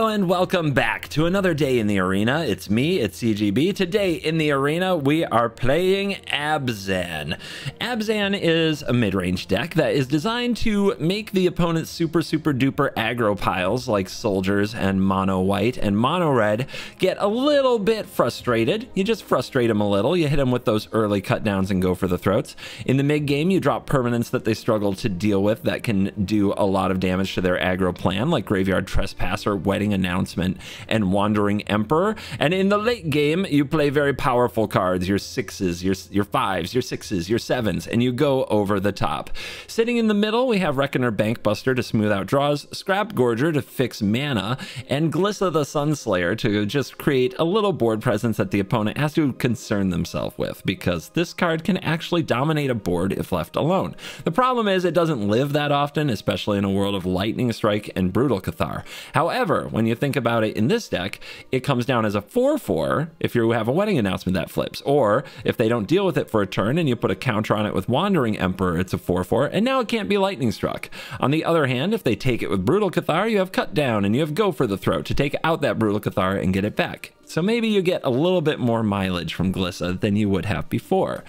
and welcome back to another day in the arena. It's me, it's CGB. Today in the arena, we are playing ABZAN. ABZAN is a mid-range deck that is designed to make the opponent's super duper aggro piles like soldiers and mono white and mono red get a little bit frustrated. You just frustrate them a little. You hit them with those early cut downs and go for the throats. In the mid game, you drop permanents that they struggle to deal with that can do a lot of damage to their aggro plan, like Graveyard Trespasser, Wedding Announcement, and Wandering Emperor. And in the late game, you play very powerful cards, your 6s, your 5s, your 6s, your 7s, and you go over the top. Sitting in the middle, we have Reckoner Bankbuster to smooth out draws, Scrap Gorger to fix mana, and Glissa the Sunslayer to just create a little board presence that the opponent has to concern themselves with, because this card can actually dominate a board if left alone. The problem is it doesn't live that often, especially in a world of Lightning Strike and Brutal Cathar. However, when you think about it in this deck, it comes down as a 4/4 if you have a Wedding Announcement that flips, or if they don't deal with it for a turn and you put a counter on it with Wandering Emperor, it's a 4/4, and now it can't be Lightning Struck. On the other hand, if they take it with Brutal Cathar, you have Cut Down and you have Go for the Throat to take out that Brutal Cathar and get it back. So maybe you get a little bit more mileage from Glissa than you would have before.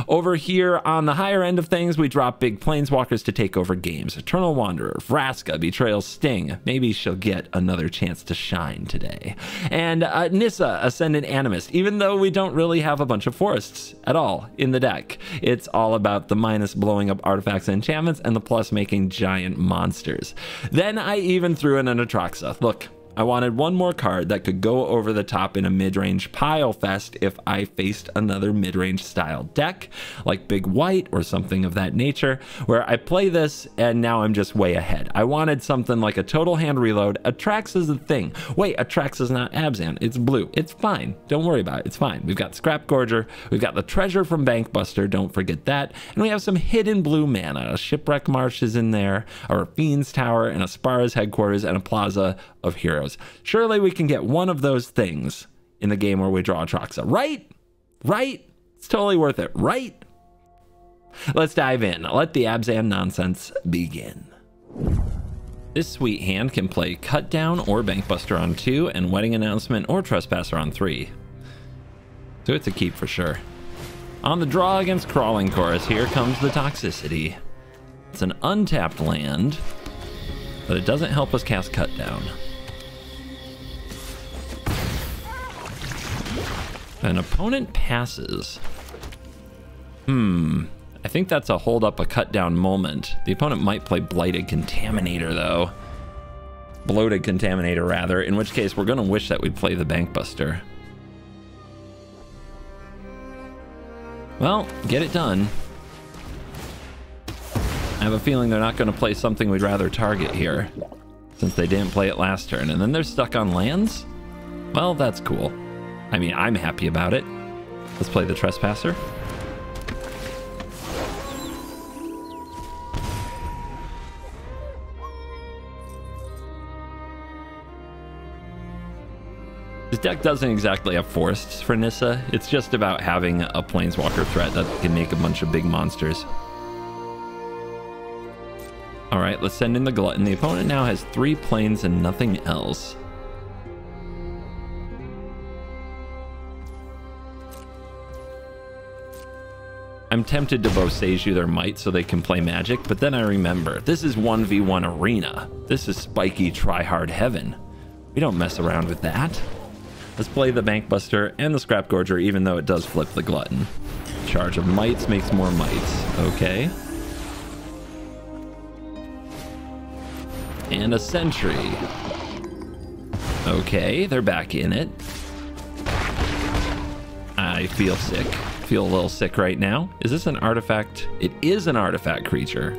Over here on the higher end of things, we drop big Planeswalkers to take over games. Eternal Wanderer, Vraska, Betrayal Sting. Maybe she'll get another chance to shine today. And Nissa, Ascendant Animist, even though we don't really have a bunch of forests at all in the deck. It's all about the minus blowing up artifacts and enchantments and the plus making giant monsters. Then I even threw in an Atraxa. Look, I wanted one more card that could go over the top in a mid-range pile fest if I faced another mid-range style deck, like Big White or something of that nature, where I play this and now I'm just way ahead. I wanted something like a Total Hand Reload. Atraxa's the thing. Wait, Atraxa's not ABZAN. It's blue. It's fine. Don't worry about it. It's fine. We've got Scrap Gorger. We've got the Treasure from Bankbuster. Don't forget that. And we have some hidden blue mana. A Shipwreck Marsh is in there, a Fiend's Tower, and a Spara's Headquarters, and a Plaza of Heroes. Surely we can get one of those things in the game where we draw Atraxa, right? Right? It's totally worth it, right? Let's dive in. Let the ABZAN nonsense begin. This sweet hand can play Cut Down or Bankbuster on 2 and Wedding Announcement or Trespasser on 3. So it's a keep for sure. On the draw against Crawling Chorus, here comes the toxicity. It's an untapped land, but it doesn't help us cast Cut Down. An opponent passes. I think that's a hold up a cut down moment. The opponent might play Blighted Contaminator though. Bloated Contaminator rather, in which case we're gonna wish that we play the Bankbuster. Well, get it done. I have a feeling they're not gonna play something we'd rather target here, since they didn't play it last turn, and then they're stuck on lands? Well, that's cool. I mean, I'm happy about it. Let's play the Trespasser. This deck doesn't exactly have forests for Nissa. It's just about having a Planeswalker threat that can make a bunch of big monsters. All right, let's send in the Glutton. The opponent now has 3 planes and nothing else. I'm tempted to Boseiju their might so they can play Magic, but then I remember, this is 1v1 arena. This is spiky try-hard heaven. We don't mess around with that. Let's play the Bankbuster and the Scrap Gorger, even though it does flip the Glutton. Charge of Mites makes more Mites. Okay. And a Sentry. Okay, they're back in it. I feel sick. Feel a little sick right now. Is this an artifact? It is an artifact creature.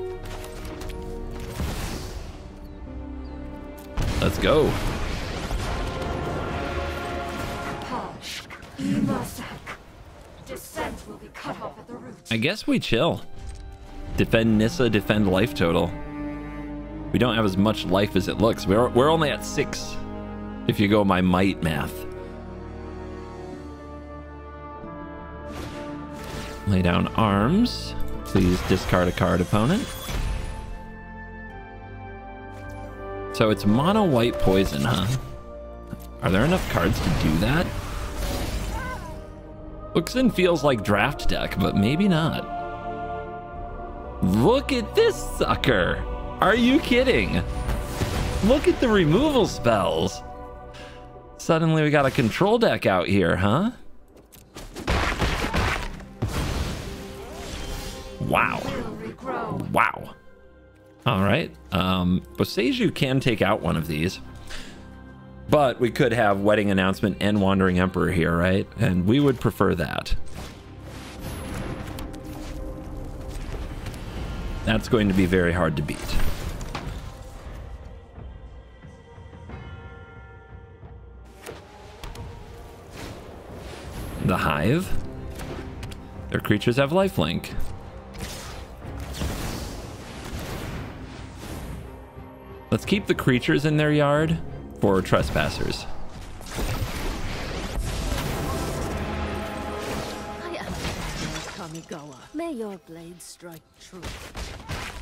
Let's go. Descent will be cut off at the root. I guess we chill. Defend Nissa, defend life total. We don't have as much life as it looks. We're only at 6 if you go my might math. Lay down arms. Please discard a card, opponent. So it's mono white poison, huh? Are there enough cards to do that? Looks and feels like draft deck, but maybe not. Look at this sucker. Are you kidding? Look at the removal spells. Suddenly we got a control deck out here, huh? Wow. Wow. All right. Boseiju can take out one of these. But we could have Wedding Announcement and Wandering Emperor here, right? And we would prefer that. That's going to be very hard to beat. The Hive. Their creatures have lifelink. Let's keep the creatures in their yard for trespassers. May your blade strike true.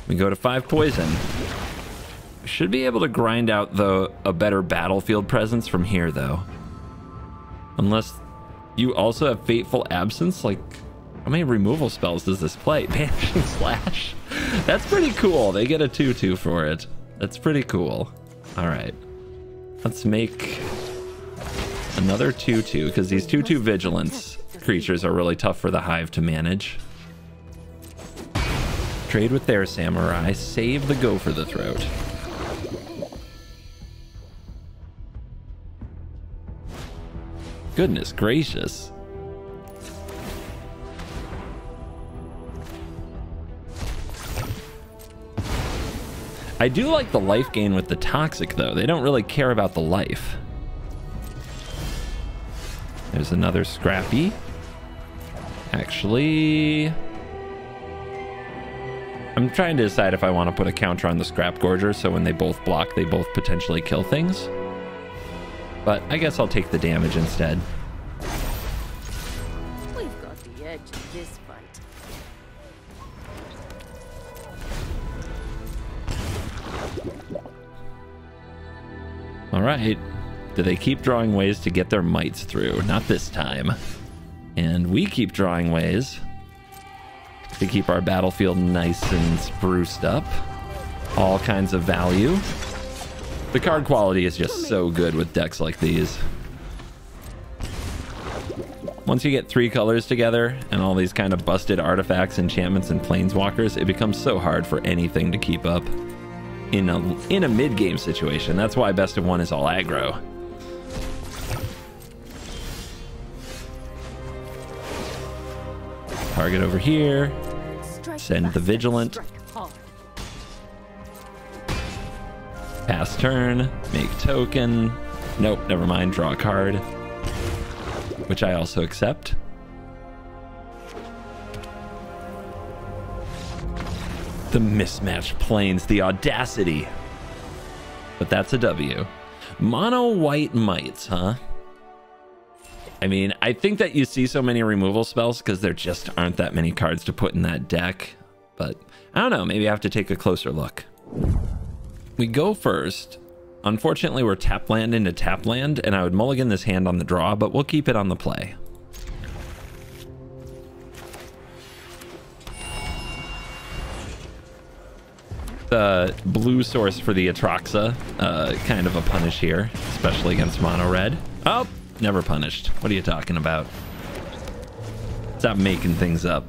We go to 5 poison. We should be able to grind out a better battlefield presence from here, though. Unless you also have Fateful Absence. Like, how many removal spells does this play? Banishing Slash. That's pretty cool. They get a 2/2 for it. That's pretty cool. All right. Let's make another 2/2 because these 2/2 vigilance creatures are really tough for the Hive to manage. Trade with their samurai. Save the Go for the Throat. Goodness gracious. I do like the life gain with the Toxic, though. They don't really care about the life. There's another Scrappy. Actually, I'm trying to decide if I want to put a counter on the Scrap Gorger, so when they both block, they both potentially kill things. But I guess I'll take the damage instead. We've got the edge in this fight. All right. Do they keep drawing ways to get their mites through? Not this time. And we keep drawing ways to keep our battlefield nice and spruced up. All kinds of value. The card quality is just so good with decks like these. Once you get 3 colors together and all these kind of busted artifacts, enchantments, and planeswalkers, it becomes so hard for anything to keep up in a mid-game situation. That's why best of 1 is all aggro. Target over here. Send the Vigilant. Pass turn. Make token. Nope, never mind. Draw a card. Which I also accept. The mismatched planes. The audacity. But that's a W. Mono white mites, huh? I mean, I think that you see so many removal spells because there just aren't that many cards to put in that deck. But I don't know, maybe I have to take a closer look. We go first. Unfortunately, we're tap land into tap land, and I would mulligan this hand on the draw, but we'll keep it on the play. The blue source for the Atraxa, kind of a punish here, especially against mono red. Oh! Never punished. What are you talking about? Stop making things up.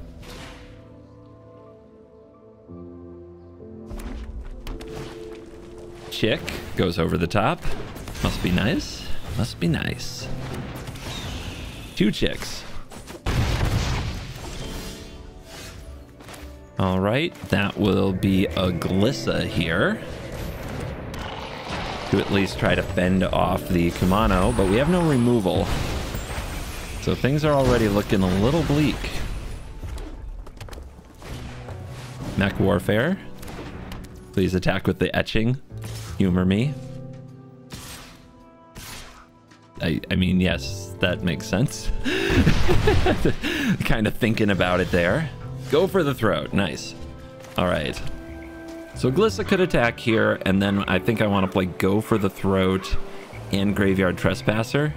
Chick goes over the top. Must be nice. Must be nice. 2 chicks. All right, that will be a Glissa here. To at least try to fend off the Kumano, but we have no removal. So things are already looking a little bleak. Mech Warfare. Please attack with the etching. Humor me. I mean, yes, that makes sense. Kind of thinking about it there. Go for the throat. Nice. All right. So Glissa could attack here, and then I think I want to play Go for the Throat and Graveyard Trespasser.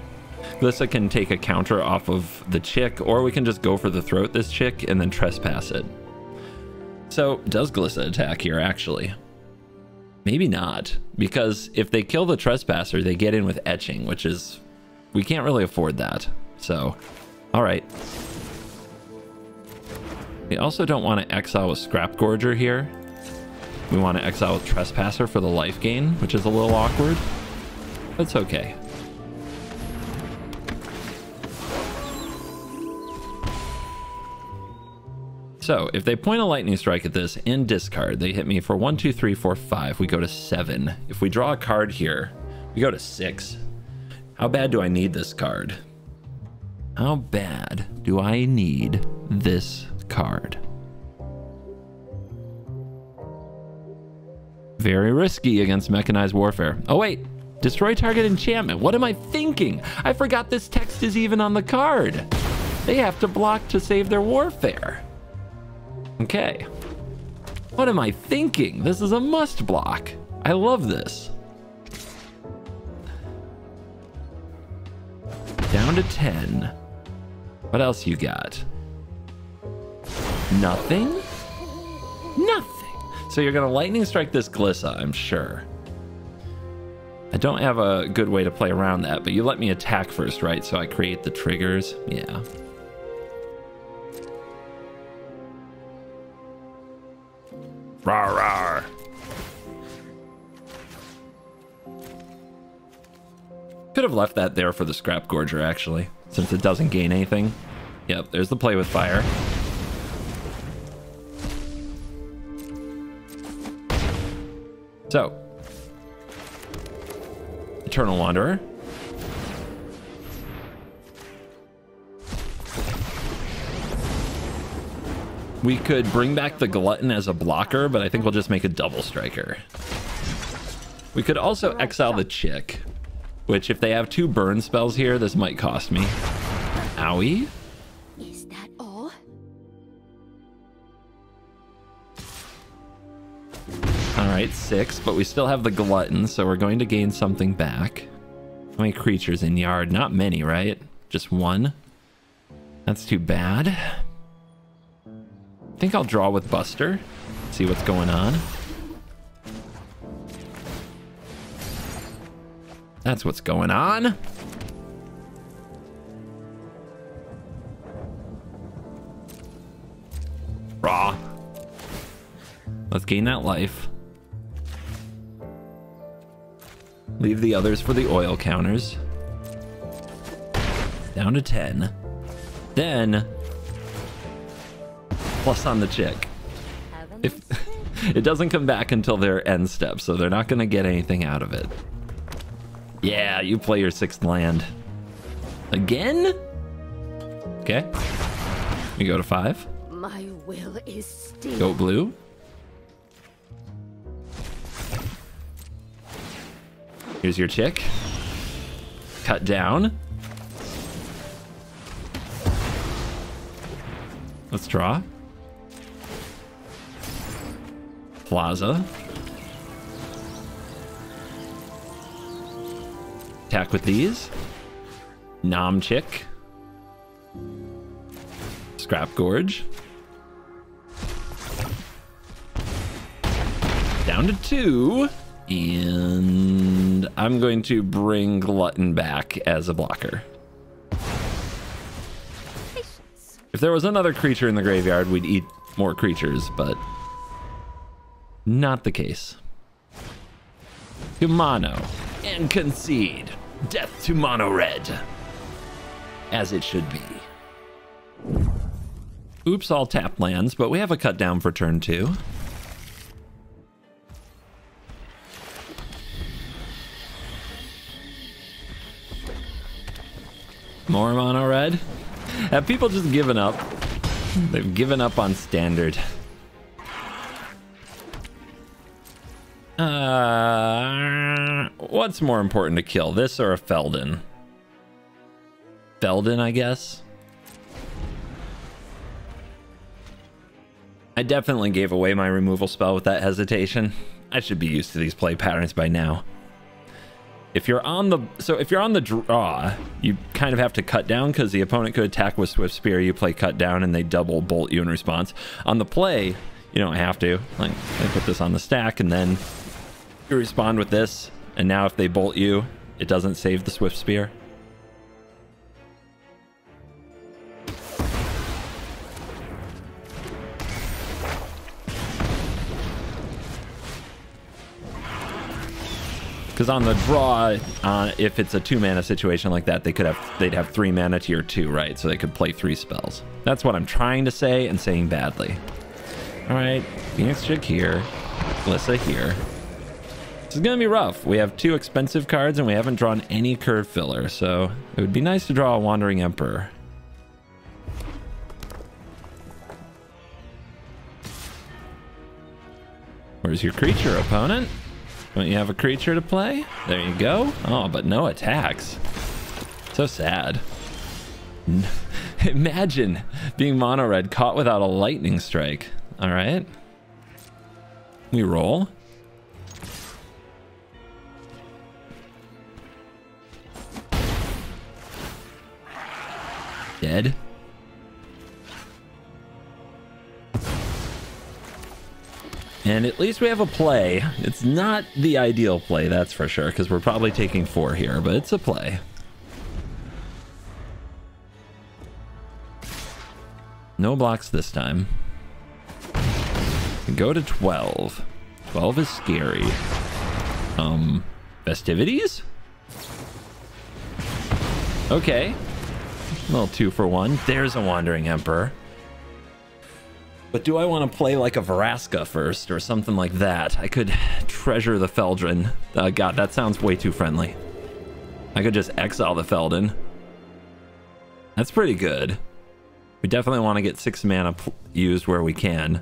Glissa can take a counter off of the chick, or we can just go for the throat this chick and then trespass it. So, does Glissa attack here, actually? Maybe not, because if they kill the Trespasser, they get in with Etching, which is... we can't really afford that. So, alright. We also don't want to exile with Scrap Gorger here. We want to exile with Trespasser for the life gain, which is a little awkward. But it's okay. So, if they point a Lightning Strike at this and discard, they hit me for 1, 2, 3, 4, 5. We go to 7. If we draw a card here, we go to 6. How bad do I need this card? How bad do I need this card? Very risky against Mechanized Warfare. Oh, wait. Destroy target enchantment. What am I thinking? I forgot this text is even on the card. They have to block to save their warfare. Okay. What am I thinking? This is a must block. I love this. Down to 10. What else you got? Nothing? Nothing. So you're going to Lightning Strike this Glissa, I'm sure. I don't have a good way to play around that, but you let me attack first, right? So I create the triggers. Yeah. Rawr, rawr. Could have left that there for the Scrap Gorger, actually, since it doesn't gain anything. Yep, there's the play with fire. So, Eternal Wanderer. We could bring back the Glutton as a blocker, but I think we'll just make a double striker. We could also exile the chick, which if they have 2 burn spells here, this might cost me. Owie. Is that all? All right, 6, but we still have the Glutton, so we're going to gain something back. How many creatures in yard? Not many, right? Just 1. That's too bad. I think I'll draw with Buster, see what's going on. That's what's going on. Raw. Let's gain that life. Leave the others for the oil counters. Down to 10. Then plus on the chick. If it doesn't come back until their end step, so they're not going to get anything out of it. Yeah, you play your 6th land. Again? Okay. We go to 5. My will is still. Go blue. Here's your chick. Cut down. Let's draw. Plaza. Attack with these. Nom chick. Scrap Gorge. Down to 2. And I'm going to bring Glutton back as a blocker. If there was another creature in the graveyard, we'd eat more creatures, but not the case. To mono and concede. Death to mono red. As it should be. Oops, all tap lands, but we have a cut down for turn 2. More mono red. Have people just given up? They've given up on standard. What's more important to kill, this or a Feldon? Feldon, I guess. I definitely gave away my removal spell with that hesitation. I should be used to these play patterns by now. If you're on the draw, you kind of have to cut down because the opponent could attack with Swift Spear. You play cut down and they double bolt you in response. On the play, you don't have to. Like, I put this on the stack and then you respond with this. And now if they bolt you, it doesn't save the Swift Spear. Because on the draw, if it's a 2-mana situation like that, they'd have 3 mana tier 2, right? So they could play 3 spells. That's what I'm trying to say and saying badly. All right, Phoenix Chick here, Lissa here. This is gonna be rough. We have 2 expensive cards and we haven't drawn any curve filler, so it would be nice to draw a Wandering Emperor. Where's your creature, opponent? Don't you have a creature to play? There you go. Oh, but no attacks. So sad. Imagine being mono red caught without a lightning strike. All right. We roll. Dead. And at least we have a play. It's not the ideal play, that's for sure, because we're probably taking 4 here, but it's a play. No blocks this time. Go to 12. 12 is scary. Festivities? Okay. A little 2 for 1. There's a Wandering Emperor. But do I want to play like a Vraska first or something like that? I could treasure the Feldrin. God, that sounds way too friendly. I could just exile the Feldin. That's pretty good. We definitely want to get 6 mana used where we can.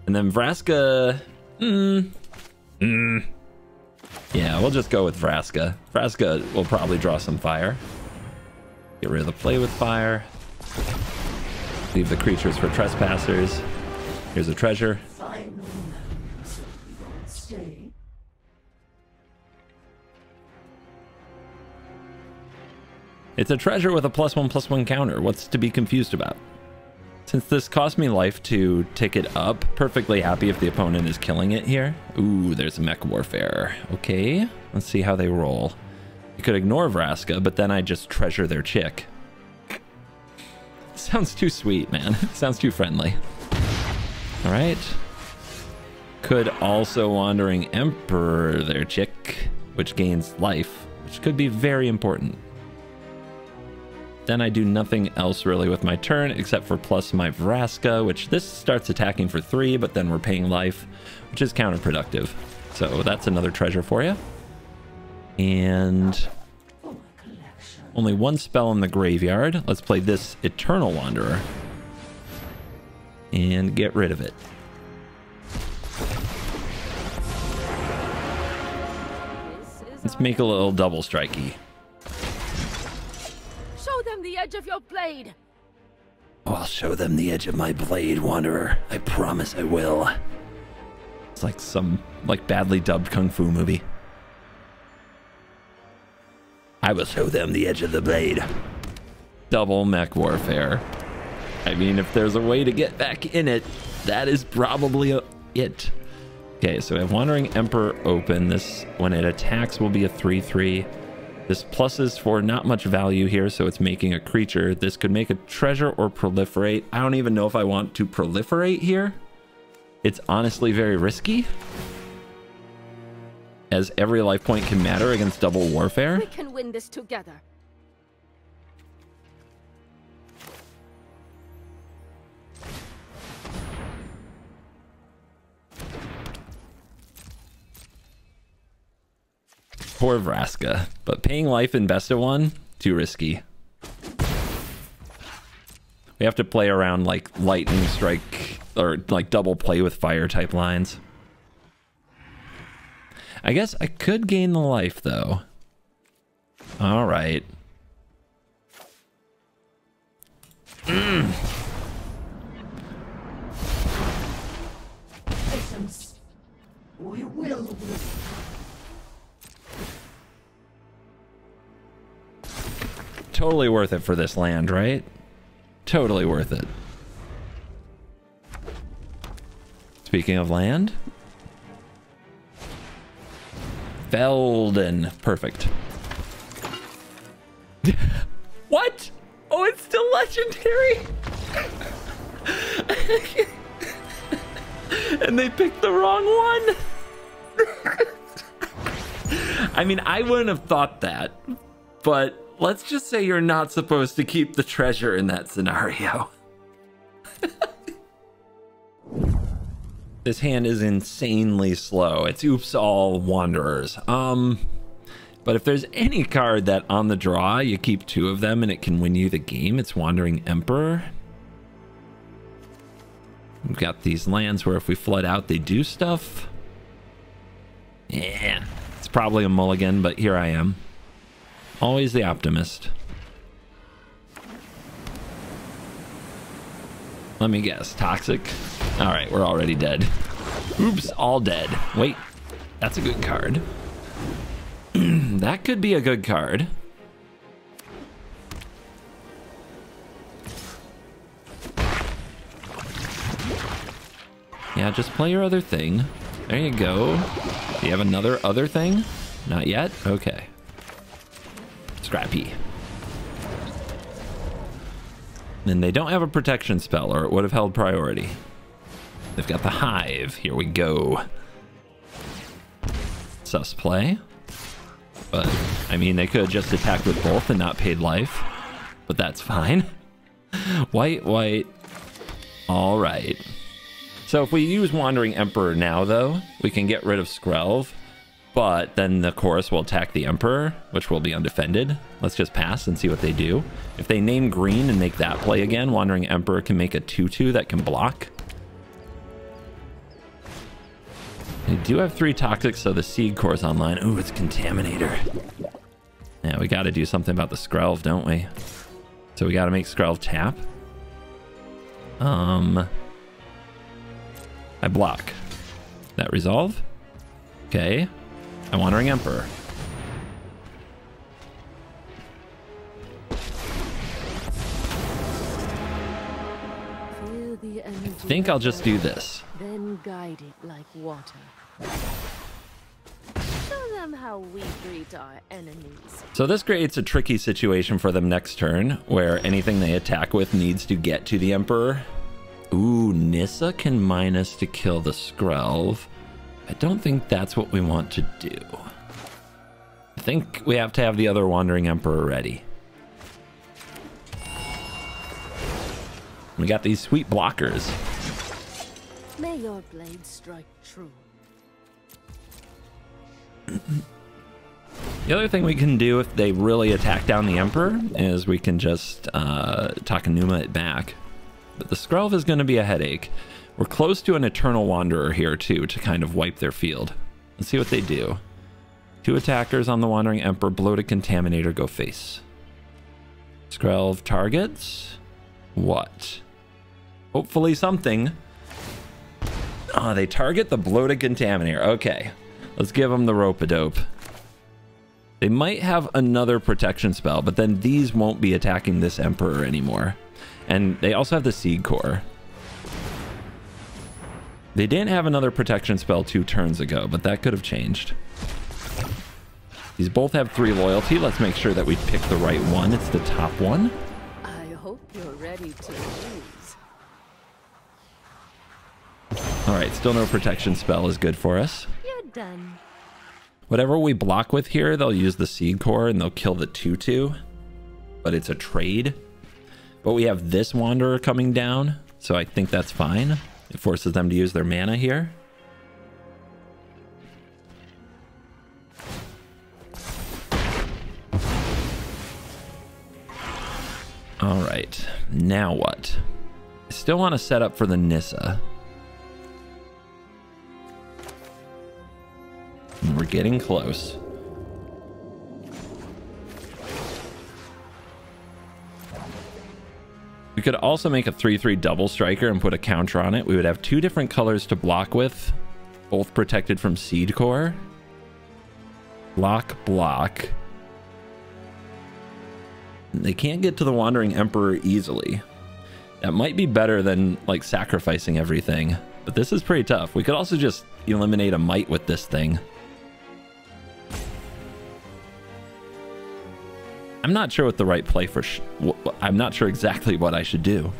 And then Vraska... Yeah, we'll just go with Vraska. Vraska will probably draw some fire. Get rid of the play with fire. Leave the creatures for trespassers. Here's a treasure. It's a treasure with a +1/+1 counter. What's to be confused about? Since this cost me life to tick it up, perfectly happy if the opponent is killing it here. Ooh, there's a Mech Warfare. Okay, let's see how they roll. You could ignore Vraska, but then I just treasure their chick. Sounds too sweet, man. Sounds too friendly. All right. Could also Wandering Emperor their chick, which gains life, which could be very important. Then I do nothing else really with my turn except for plus my Vraska, which this starts attacking for 3, but then we're paying life, which is counterproductive. So that's another treasure for you. And only 1 spell in the graveyard. Let's play this Eternal Wanderer and get rid of it. Let's make a little double strikey. Show them the edge of your blade. Oh, I'll show them the edge of my blade, Wanderer. I promise I will. It's like some badly dubbed kung fu movie. I will show them the edge of the blade. Double Mech Warfare. I mean, if there's a way to get back in it, that is probably it. Okay, so we have Wandering Emperor open. This, when it attacks, will be a 3/3. This pluses for not much value here, so it's making a creature. This could make a treasure or proliferate. I don't even know if I want to proliferate here. It's honestly very risky, as every life point can matter against double warfare. We can win this together. Poor Vraska, but paying life in best of 1, too risky. We have to play around like lightning strike or like double play with fire type lines. I guess I could gain the life though. All right. We will win. Totally worth it for this land, right? Totally worth it. Speaking of land. Felden. Perfect. What? Oh, it's still legendary. And they picked the wrong one. I mean, I wouldn't have thought that, but let's just say you're not supposed to keep the treasure in that scenario. This hand is insanely slow. It's oops all wanderers. But if there's any card that on the draw you keep 2 of them and it can win you the game, it's Wandering Emperor. We've got these lands where if we flood out, they do stuff. Yeah, it's probably a mulligan, but here I am. Always the optimist. Let me guess, toxic? All right, we're already dead. Oops, all dead. Wait, that's a good card. That could be a good card. Yeah, just play your other thing. There you go. Do you have another other thing? Not yet? Okay. Scrappy. And they don't have a protection spell, or it would have held priority. They've got the Hive. Here we go. Sus play. But, I mean, they could have just attacked with both and not paid life. But that's fine. White, white. All right. So if we use Wandering Emperor now, though, we can get rid of Skrelv. But then the chorus will attack the Emperor, which will be undefended. Let's just pass and see what they do. If they name green and make that play again, Wandering Emperor can make a 2/2 that can block. They do have 3 toxics, so the Seed Core is online. Ooh, it's Contaminator. Yeah, we got to do something about the Skrelv, don't we? So we got to make Skrelv tap. I block. That resolve? Okay. I'm Wandering Emperor. Feel the energy. I think I'll just do this. Then guide it like water. Show them how we greet our enemies. So this creates a tricky situation for them next turn, where anything they attack with needs to get to the Emperor. Ooh, Nissa can minus to kill the Skrelv. I don't think that's what we want to do. I think we have to have the other Wandering Emperor ready. We got these sweet blockers. May your blade strike true. The other thing we can do if they really attack down the Emperor is we can just Takenuma it back. But the Skrelv is going to be a headache. We're close to an Eternal Wanderer here too to kind of wipe their field. Let's see what they do. 2 attackers on the Wandering Emperor, bloated Contaminator, go face. Skrelv targets. What? Hopefully something. Oh, they target the bloated Contaminator. Okay. Let's give them the rope-a-dope. They might have another protection spell, but then these won't be attacking this Emperor anymore. And they also have the Seed Core. They didn't have another protection spell 2 turns ago, but that could have changed. These both have 3 loyalty. Let's make sure that we pick the right one. It's the top one. I hope you're ready to lose. All right, still no protection spell is good for us. You're done. Whatever we block with here, they'll use the Seed Core and they'll kill the 2/2. But it's a trade. But we have this Wanderer coming down, so I think that's fine. It forces them to use their mana here. All right, now what? I still want to set up for the Nissa. And we're getting close. We could also make a 3/3 double striker and put a counter on it. We would have 2 different colors to block with, both protected from Seed Core. Block, block. They can't get to the Wandering Emperor easily. That might be better than like sacrificing everything, but this is pretty tough. We could also just eliminate a might with this thing. I'm not sure what the right play for I'm not sure exactly what I should do.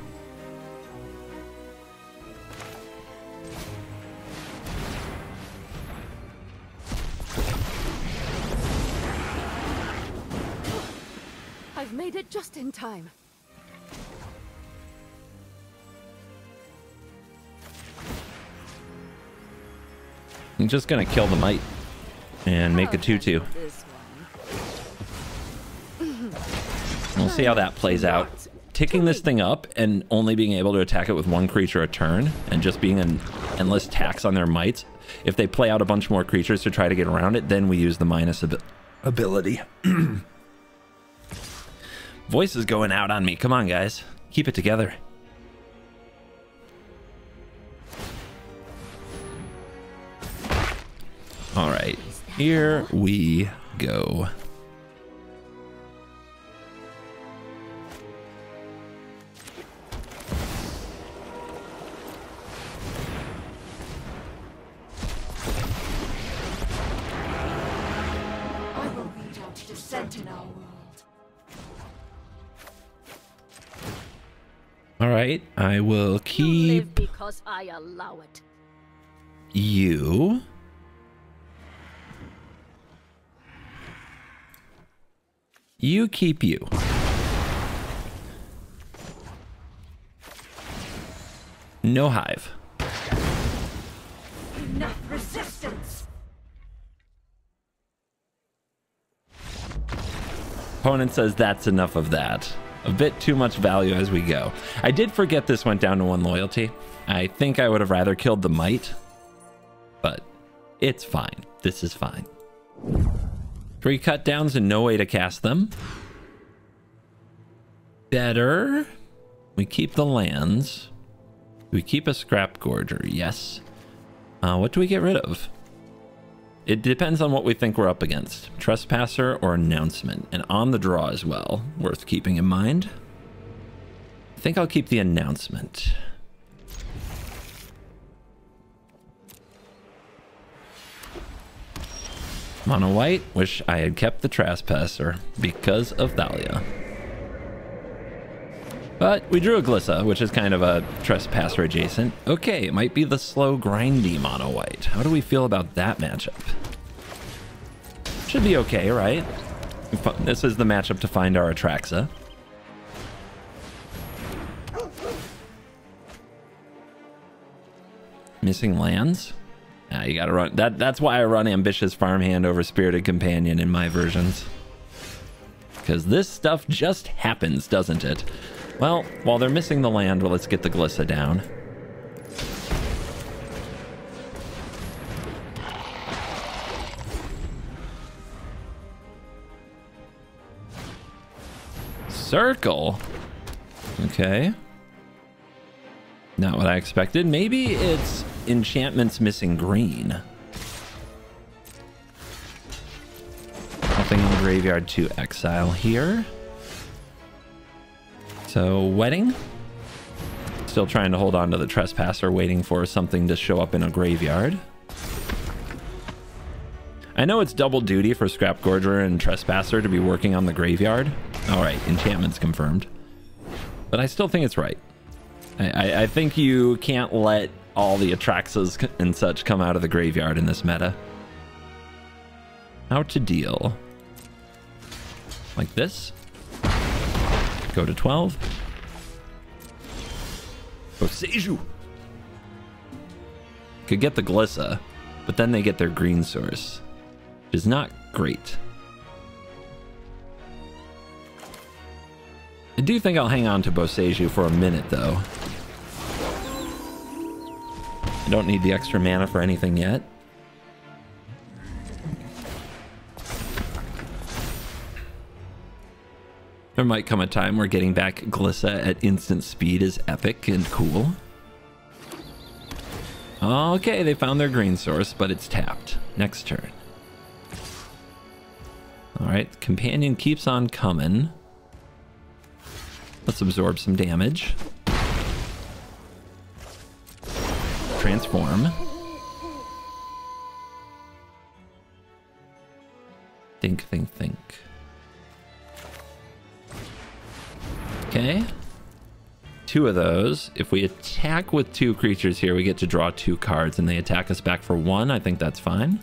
I've made it just in time. I'm just gonna kill the might and make a 2/2. We'll see how that plays out. Ticking this thing up and only being able to attack it with one creature a turn and just being an endless tax on their mights. If they play out a bunch more creatures to try to get around it, then we use the minus ability. Voice is going out on me. Come on, guys. Keep it together. All right. Here we go. I will read out dissent in our world. All right. I will keep Live because I allow it. you. You keep you. No hive. Enough resistance. Opponent says that's enough of that. A bit too much value as we go. I did forget this went down to 1 loyalty. I think I would have rather killed the might, but it's fine. This is fine. 3 cut downs and no way to cast them. Better. We keep the lands. We keep a Scrap Gorger. Yes. What do we get rid of? It depends on what we think we're up against. Trespasser or Announcement. And on the draw as well. Worth keeping in mind. I think I'll keep the Announcement. Mono white. Wish I had kept the Trespasser because of Thalia. But we drew a Glissa, which is kind of a Trespasser adjacent. Okay, it might be the slow, grindy mono white. How do we feel about that matchup? Should be okay, right? This is the matchup to find our Atraxa. Missing lands? Ah, you gotta run. That's why I run Ambitious Farmhand over Spirited Companion in my versions. Because this stuff just happens, doesn't it? Well, while they're missing the land, well, let's get the Glissa down. Circle? Okay. Not what I expected. Maybe it's enchantments missing green. Nothing in the graveyard to exile here. So, Wedding. Still trying to hold on to the Trespasser, waiting for something to show up in a graveyard. I know it's double duty for Scrap Gorger and Trespasser to be working on the graveyard. Alright, enchantment's confirmed. But I still think it's right. I think you can't let all the Atraxas and such come out of the graveyard in this meta. How to deal? Like this? Go to 12. Go Seiju. Could get the Glissa, but then they get their green source, which is not great. I do think I'll hang on to Boseiju for a minute, though. I don't need the extra mana for anything yet. There might come a time where getting back Glissa at instant speed is epic and cool. Okay, they found their green source, but it's tapped. Next turn. Alright, Companion keeps on coming. Let's absorb some damage. Transform. Think, think, think. Okay. 2 of those. If we attack with 2 creatures here, we get to draw 2 cards and they attack us back for 1. I think that's fine.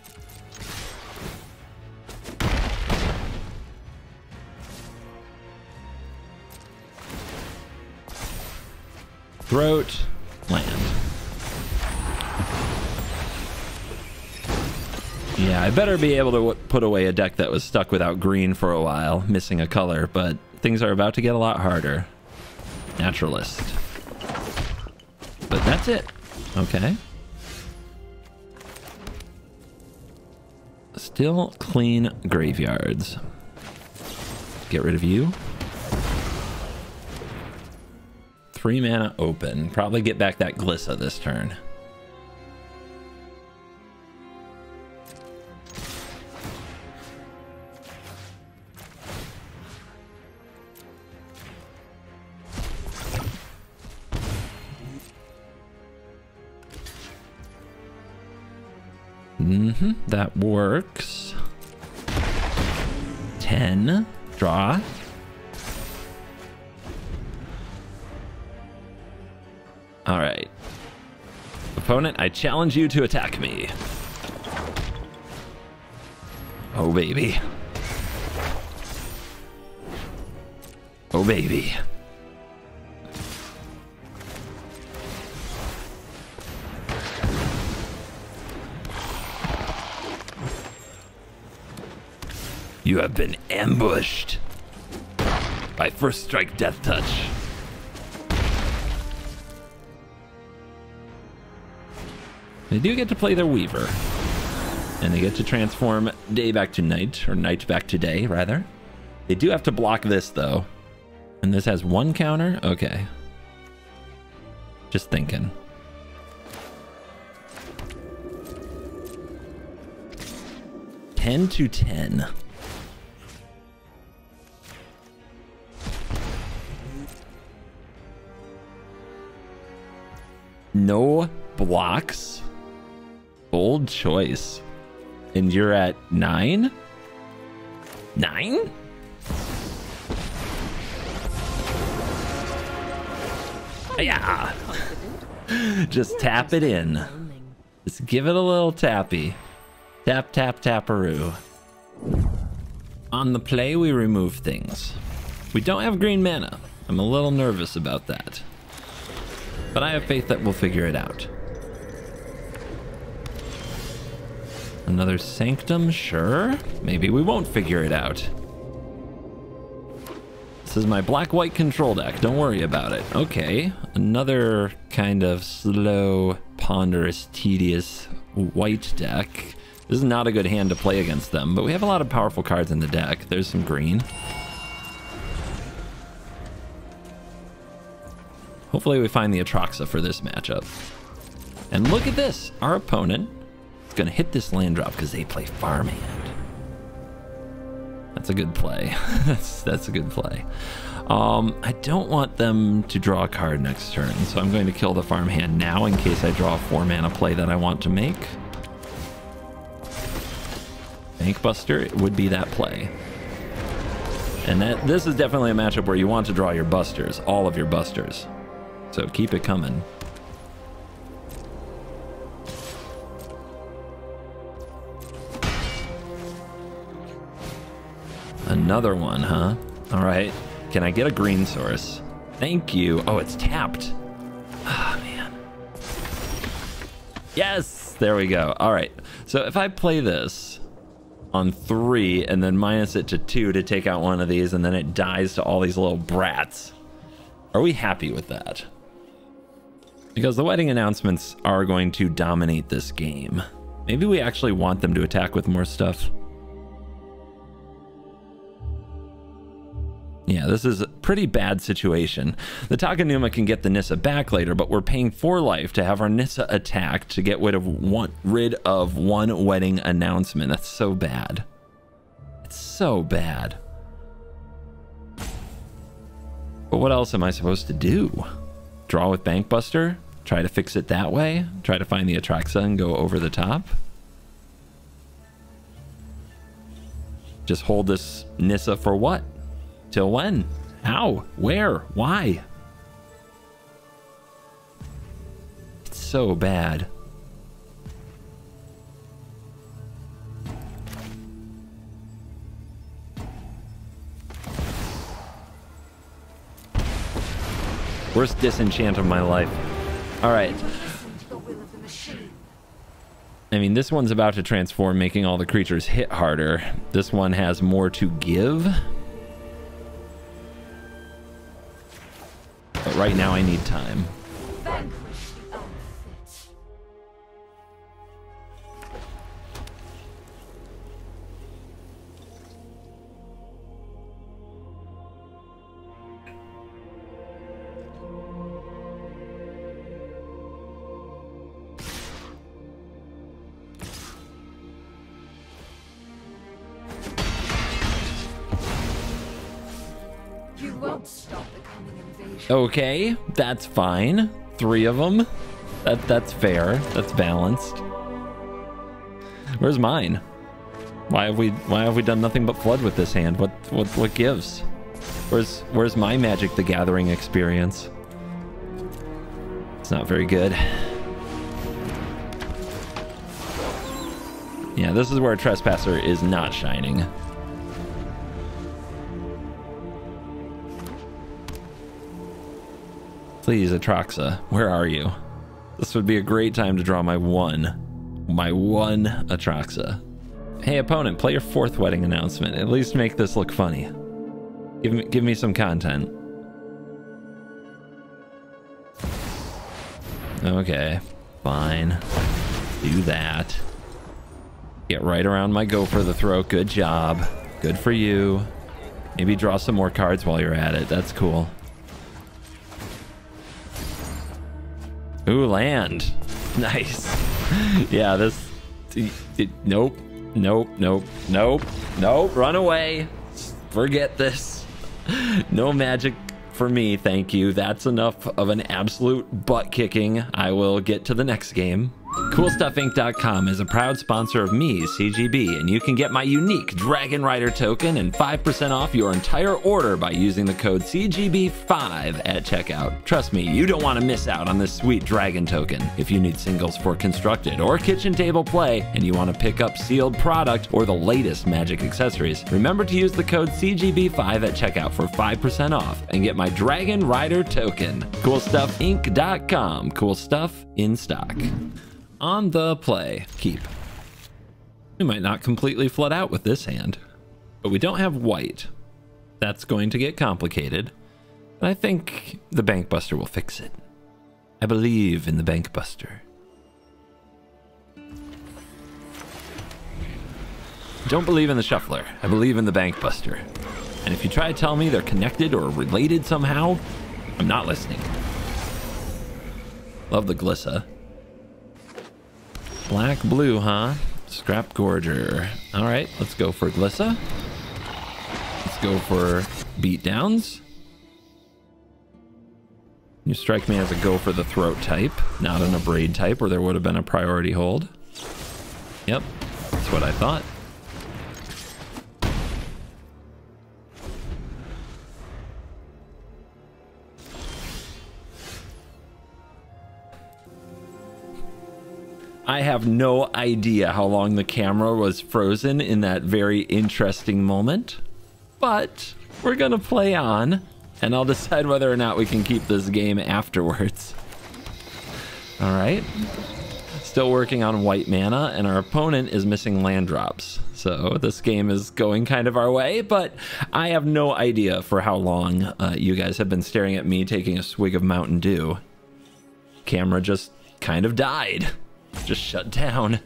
Throat, land. Yeah, I better be able to put away a deck that was stuck without green for a while, missing a color, but things are about to get a lot harder. Naturalist. But that's it. Okay. Still clean graveyards. Get rid of you. 3 mana open. Probably get back that Glissa this turn. That works. 10. Draw. All right. Opponent, I challenge you to attack me. Oh, baby. Oh, baby. You have been ambushed by First Strike Death Touch. They do get to play their Weaver. And they get to transform day back to night, or night back to day, rather. They do have to block this, though. And this has 1 counter? Okay. Just thinking. $10-10. No blocks. Bold choice. And you're at 9? 9? Yeah. Just tap it in. Just give it a little tappy. Tap, tap, taparoo. On the play, we remove things. We don't have green mana. I'm a little nervous about that. But I have faith that we'll figure it out. Another Sanctum? Sure. Maybe we won't figure it out. This is my black-white control deck. Don't worry about it. Okay. Another kind of slow, ponderous, tedious white deck. This is not a good hand to play against them, but we have a lot of powerful cards in the deck. There's some green. Hopefully we find the Atraxa for this matchup. And look at this. Our opponent is going to hit this land drop because they play Farmhand. That's a good play. That's a good play. I don't want them to draw a card next turn, so I'm going to kill the Farmhand now in case I draw a 4-mana play that I want to make. Bankbuster would be that play. And this is definitely a matchup where you want to draw your busters, all of your busters. So keep it coming. Another one, huh? All right. Can I get a green source? Thank you. Oh, it's tapped. Ah, man. Yes! There we go. All right. So if I play this on 3 and then minus it to 2 to take out one of these, and then it dies to all these little brats, are we happy with that? Because the wedding announcements are going to dominate this game. Maybe we actually want them to attack with more stuff. Yeah, this is a pretty bad situation. The Takenuma can get the Nissa back later, but we're paying 4 life to have our Nissa attacked to get rid of one wedding announcement. That's so bad. It's so bad. But what else am I supposed to do? Draw with Bankbuster? Try to fix it that way? Try to find the Atraxa and go over the top? Just hold this Nissa for what? Till when? How? Where? Why? It's so bad. Worst disenchant of my life. All right. I mean, this one's about to transform, making all the creatures hit harder. This one has more to give. But right now I need time. Okay, that's fine. 3 of them. That's fair. That's balanced. Where's mine? Why have we done nothing but flood with this hand? What gives? Where's my Magic the Gathering experience? It's not very good. Yeah, this is where Trespasser is not shining. Please, Atraxa, where are you? This would be a great time to draw my one Atraxa. Hey, opponent, play your 4th wedding announcement. At least make this look funny. Give me some content. Okay, fine. Do that. Get right around my go for the throat. Good job. Good for you. Maybe draw some more cards while you're at it. That's cool. Ooh, land. Nice. Yeah, this... Nope. Run away. Forget this. No magic for me, thank you. That's enough of an absolute butt kicking. I will get to the next game. CoolStuffInc.com is a proud sponsor of me, CGB, and you can get my unique Dragon Rider token and 5% off your entire order by using the code CGB5 at checkout. Trust me, you don't want to miss out on this sweet dragon token. If you need singles for constructed or kitchen table play, and you want to pick up sealed product or the latest Magic accessories, remember to use the code CGB5 at checkout for 5% off and get my Dragon Rider token. CoolStuffInc.com. Cool stuff in stock. On the play, keep. We might not completely flood out with this hand, but we don't have white. That's going to get complicated. And I think the Bankbuster will fix it. I believe in the Bankbuster. Don't believe in the Shuffler. I believe in the Bankbuster. And if you try to tell me they're connected or related somehow, I'm not listening. Love the Glissa. Black blue, huh? Scrap Gorger. All right, let's go for Glissa. Let's go for beatdowns. You strike me as a go for the throat type, not an abrade type where there would have been a priority hold. Yep, that's what I thought. I have no idea how long the camera was frozen in that very interesting moment, but we're gonna play on, and I'll decide whether or not we can keep this game afterwards. All right. Still working on white mana, and our opponent is missing land drops. So this game is going kind of our way, but I have no idea for how long you guys have been staring at me taking a swig of Mountain Dew. Camera just kind of died. Just shut down.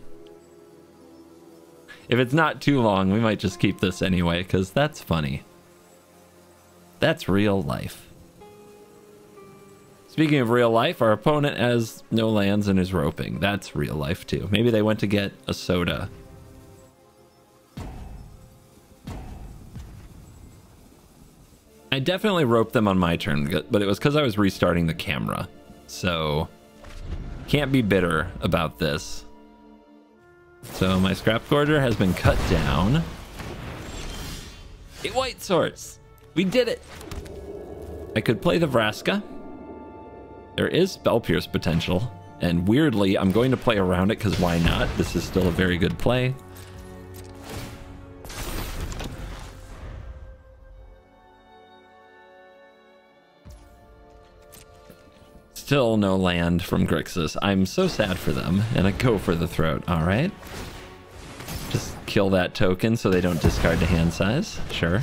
If it's not too long, we might just keep this anyway, because that's funny. That's real life. Speaking of real life, our opponent has no lands and is roping. That's real life too. Maybe they went to get a soda. I definitely roped them on my turn, but it was because I was restarting the camera. So, can't be bitter about this. So my scrap gorger has been cut down. A white source. We did it. I could play the Vraska. There is Spell Pierce potential. And weirdly, I'm going to play around it because why not? This is still a very good play. Still no land from Grixis. I'm so sad for them. And I go for the throat. All right. Just kill that token so they don't discard to hand size. Sure.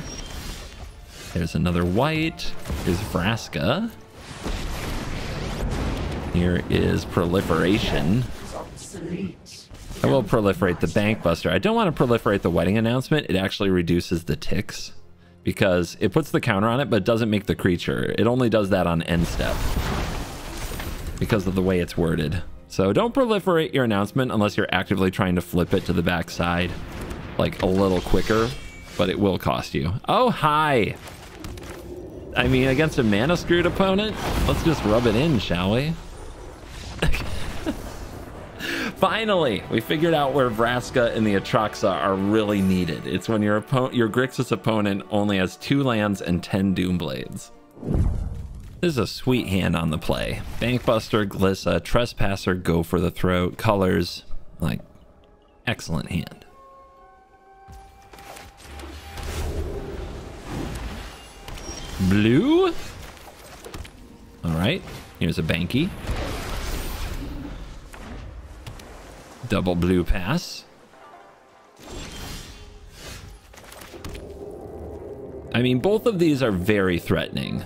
There's another white. Here's Vraska. Here is Proliferation. I will proliferate the Bank Buster. I don't want to proliferate the Wedding Announcement. It actually reduces the ticks because it puts the counter on it, but it doesn't make the creature. It only does that on end step because of the way it's worded. So don't proliferate your announcement unless you're actively trying to flip it to the backside like a little quicker, but it will cost you. Oh, hi. I mean, against a mana screwed opponent, let's just rub it in, shall we? Finally, we figured out where Vraska and the Atraxa are really needed. It's when your Grixis opponent only has 2 lands and 10 Doomblades. This is a sweet hand on the play. Bankbuster, Glissa, Trespasser, go for the throat, colors, like, excellent hand. Blue. All right, here's a Banky. Double blue pass. I mean, both of these are very threatening.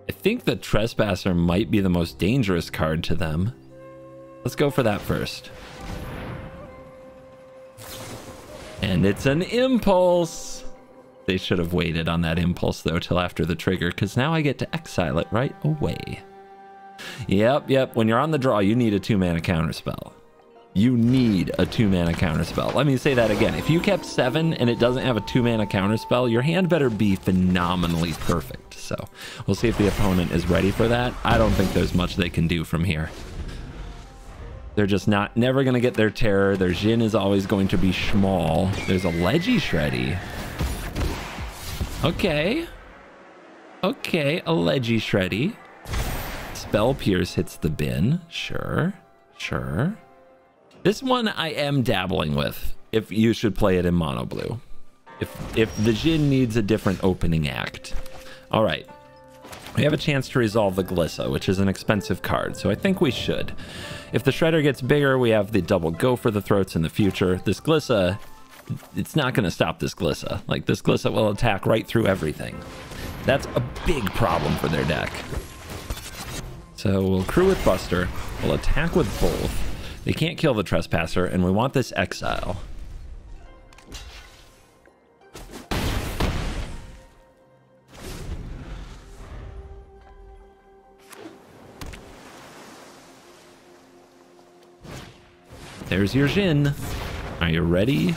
I think the Trespasser might be the most dangerous card to them. Let's go for that first. And it's an Impulse. They should have waited on that Impulse, though, till after the trigger, because now I get to exile it right away. Yep. When you're on the draw, you need a 2-mana counterspell. You need a 2-mana counterspell. Let me say that again. If you kept 7 and it doesn't have a 2-mana counterspell, your hand better be phenomenally perfect. So we'll see if the opponent is ready for that. I don't think there's much they can do from here. They're just never going to get their terror. Their Jhin is always going to be small. There's a Leggy Shreddy. Okay, a Leggy Shreddy. Spell Pierce hits the bin. Sure. This one I am dabbling with, if you should play it in mono blue. If the Jhin needs a different opening act. All right. We have a chance to resolve the Glissa, which is an expensive card, so I think we should. If the Shredder gets bigger, we have the double go for the throats in the future. This Glissa, it's not going to stop this Glissa. Like, this Glissa will attack right through everything. That's a big problem for their deck. So we'll crew with Buster. We'll attack with both. They can't kill the Trespasser, and we want this exile. There's your Jhin. Are you ready?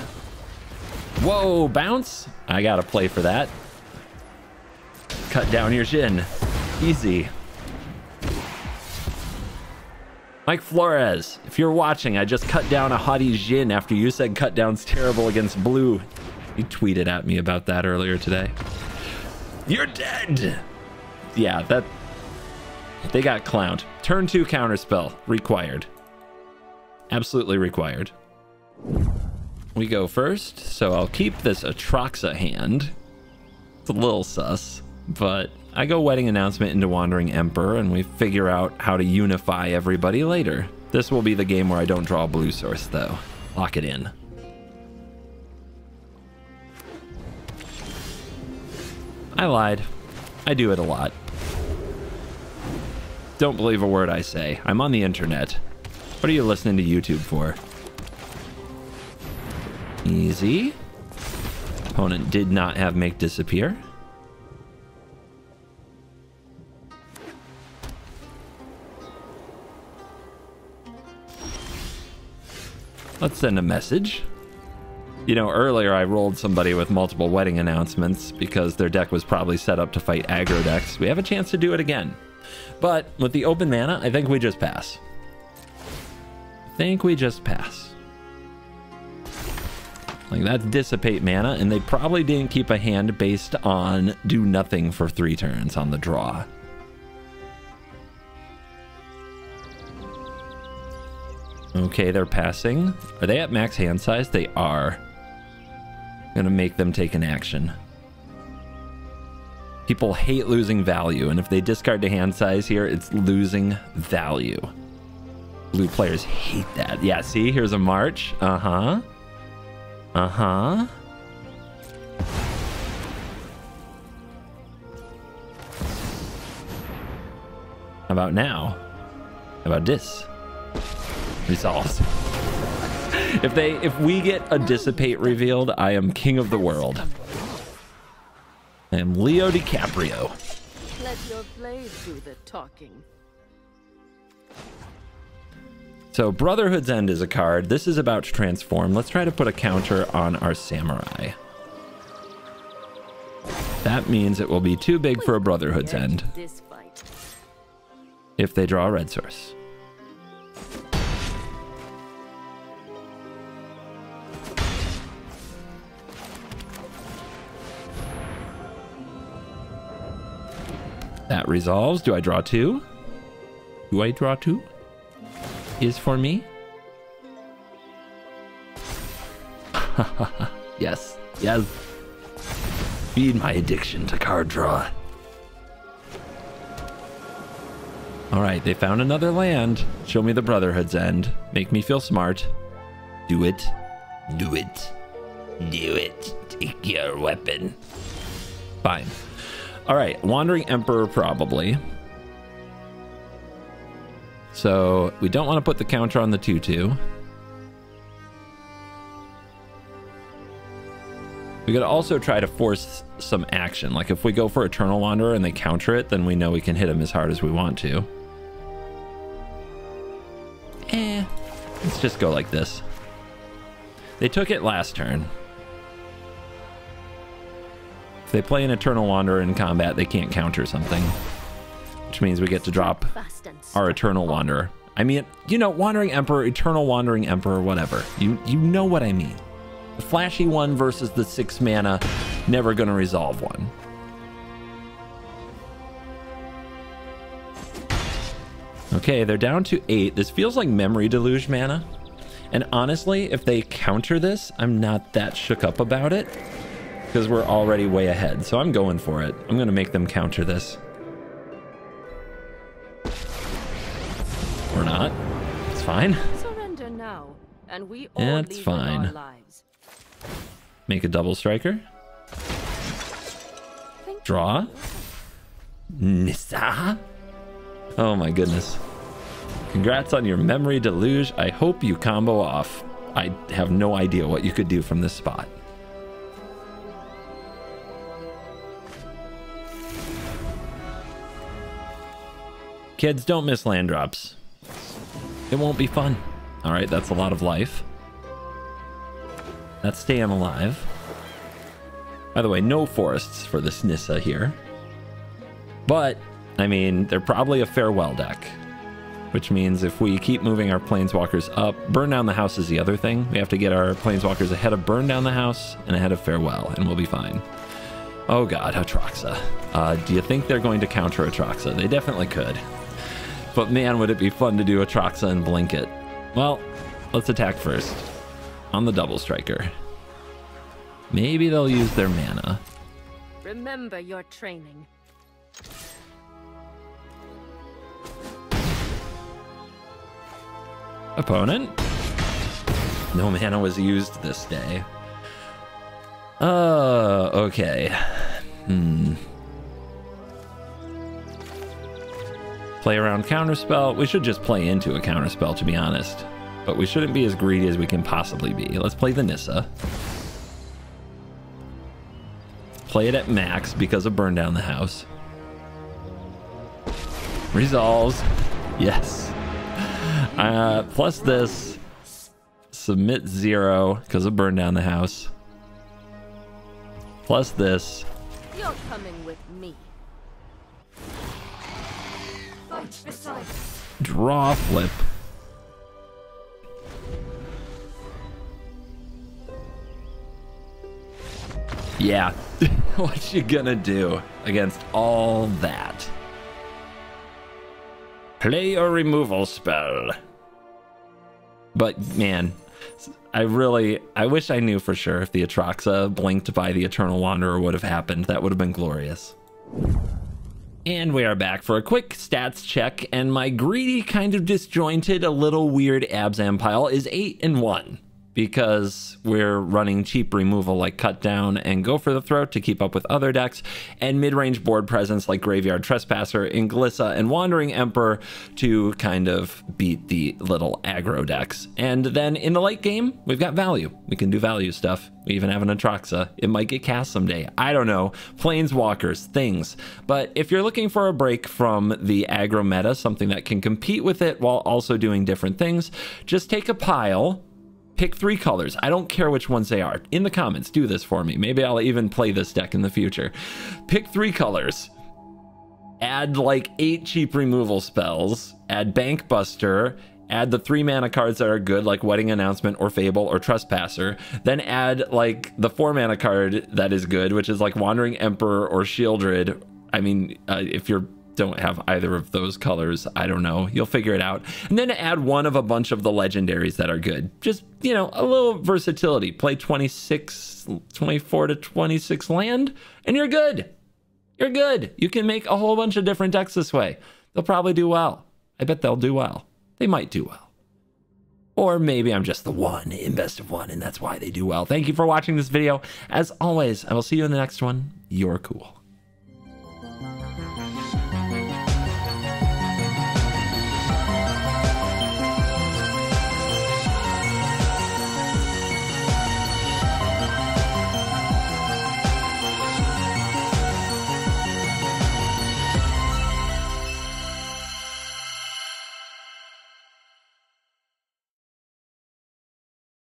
Whoa, bounce? I gotta play for that. Cut down your Jhin. Easy. Mike Flores, if you're watching, I just cut down a haughty Jhin after you said cut down's terrible against blue. You tweeted at me about that earlier today. You're dead. Yeah, they got clowned. Turn 2 counterspell required. Absolutely required. We go first, so I'll keep this Atraxa hand. It's a little sus, but I go Wedding Announcement into Wandering Emperor, and we figure out how to unify everybody later. This will be the game where I don't draw a blue source, though. Lock it in. I lied. I do it a lot. Don't believe a word I say. I'm on the internet. What are you listening to YouTube for? Easy. Opponent did not have Make Disappear. Let's send a message. You know, earlier I rolled somebody with multiple wedding announcements because their deck was probably set up to fight aggro decks. We have a chance to do it again. But with the open mana, I think we just pass. Like, that's dissipate mana, and they probably didn't keep a hand based on do nothing for 3 turns on the draw. Okay, they're passing. Are they at max hand size? They are. I'm gonna make them take an action. People hate losing value, and if they discard to hand size here, it's losing value. Blue players hate that. Yeah, see, here's a march. How about now? How about this? Resolved. If we get a dissipate revealed, I am king of the world. I am Leo DiCaprio. Let your blade do the talking. So Brotherhood's End is a card. This is about to transform. Let's try to put a counter on our samurai. That means it will be too big for a Brotherhood's End if they draw a red source. That resolves. Do I draw 2? Do I draw 2? Is for me? Yes. Yes. Feed my addiction to card draw. Alright, they found another land. Show me the Brotherhood's End. Make me feel smart. Do it. Do it. Do it. Take your weapon. Fine. Alright, Wandering Emperor probably. So we don't want to put the counter on the 2/2. We could also try to force some action. Like if we go for Eternal Wanderer and they counter it, then we know we can hit them as hard as we want to. Let's just go like this. They took it last turn. If they play an Eternal Wanderer in combat, they can't counter something. Which means we get to drop our Eternal Wanderer. I mean, you know, Wandering Emperor, Eternal Wandering Emperor, whatever. You know what I mean. The flashy one versus the 6 mana, never gonna resolve one. Okay, they're down to 8. This feels like Memory Deluge mana. And honestly, if they counter this, I'm not that shook up about it. Because we're already way ahead. So I'm going for it. I'm gonna make them counter this. Or not. It's fine. Surrender now, and we all Yeah, it's leave fine. our lives. Make a double striker. Draw. Nissa. Oh my goodness. Congrats on your Memory Deluge. I hope you combo off. I have no idea what you could do from this spot. Kids, don't miss land drops. It won't be fun. All right, that's a lot of life. That's staying alive. By the way, no forests for this Nissa here. But, I mean, they're probably a farewell deck. Which means if we keep moving our planeswalkers up, burn down the house is the other thing. We have to get our planeswalkers ahead of burn down the house and ahead of farewell, and we'll be fine. Oh god, Atraxa. Do you think they're going to counter Atraxa? They definitely could. But man, would it be fun to do Atraxa and blink it. Well, let's attack first. On the double striker. Maybe they'll use their mana. Remember your training. Opponent? No mana was used this day. Okay. Play around counterspell. We should just play into a counterspell, to be honest. But we shouldn't be as greedy as we can possibly be. Let's play the Nissa. Play it at max because of burn down the house. Resolves. Yes. Plus this. submit 0 because it burned down the house. Plus this. You're coming with me. Fight beside us. Draw flip. Yeah. What you gonna do against all that? Play a removal spell. But man, I wish I knew for sure if the Atraxa blinked by the Eternal Wanderer would have happened. That would have been glorious. And we are back for a quick stats check, and my greedy, kind of disjointed, a little weird ABZAN pile is 8 and 1. Because we're running cheap removal like Cut Down and Go for the Throat to keep up with other decks, and mid-range board presence like Graveyard Trespasser, Inglissa, and Wandering Emperor to kind of beat the little aggro decks. And then in the late game, we've got value. We can do value stuff. We even have an Atraxa. It might get cast someday. I don't know. Planeswalkers, things. But if you're looking for a break from the aggro meta, something that can compete with it while also doing different things, just take a pile. Pick 3 colors. I don't care which ones they are. In the comments, do this for me. Maybe I'll even play this deck in the future. Pick 3 colors. Add like 8 cheap removal spells. Add Bankbuster. Add the 3 mana cards that are good, like Wedding Announcement or Fable or Trespasser. Then add like the 4 mana card that is good, which is like Wandering Emperor or Shieldred. I mean, if you're don't have either of those colors, I don't know, you'll figure it out. And then add one of a bunch of the legendaries that are good. Just, you know, a little versatility. Play 24 to 26 land and you're good. You're good. You can make a whole bunch of different decks this way. They'll probably do well. I bet they'll do well. They might do well. Or maybe I'm just the one in best of one and that's why they do well. Thank you for watching this video. As always, I will see you in the next one. You're cool.